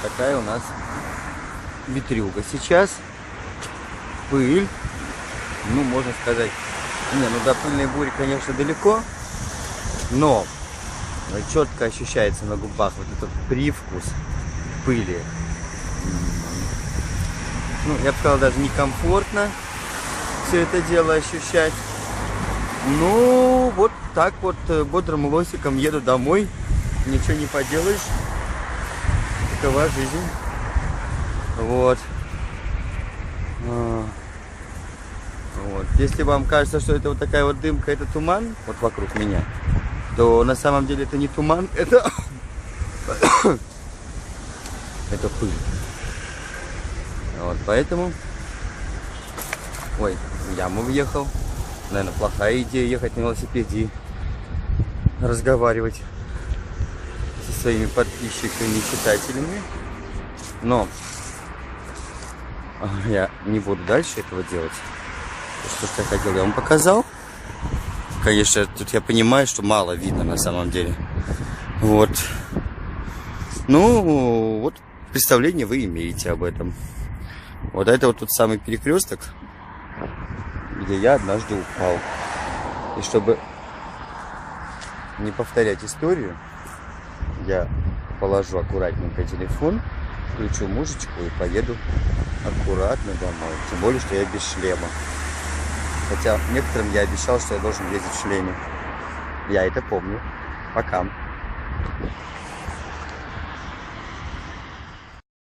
такая у нас ветрюга сейчас. Пыль. Ну, можно сказать, не, ну до пыльной бури, конечно, далеко, но четко ощущается на губах вот этот привкус пыли. Ну, я бы сказал, даже некомфортно все это дело ощущать. Ну, вот так вот бодрым лосиком еду домой. Ничего не поделаешь. Такова жизнь. Вот. Вот. Если вам кажется, что это вот такая вот дымка, это туман, вот вокруг меня, то на самом деле это не туман, это это пыль. Вот, поэтому... Ой, в яму въехал. Наверное, плохая идея ехать на велосипеде и разговаривать со своими подписчиками и читателями. Но я не буду дальше этого делать. Что я хотел, я вам показал. Конечно, тут я понимаю, что мало видно на самом деле. Вот. Ну, вот представление вы имеете об этом. Вот это вот тот самый перекресток, где я однажды упал. И чтобы не повторять историю, я положу аккуратненько телефон, включу музычку и поеду аккуратно домой. Тем более, что я без шлема. Хотя некоторым я обещал, что я должен ездить в шлеме. Я это помню. Пока.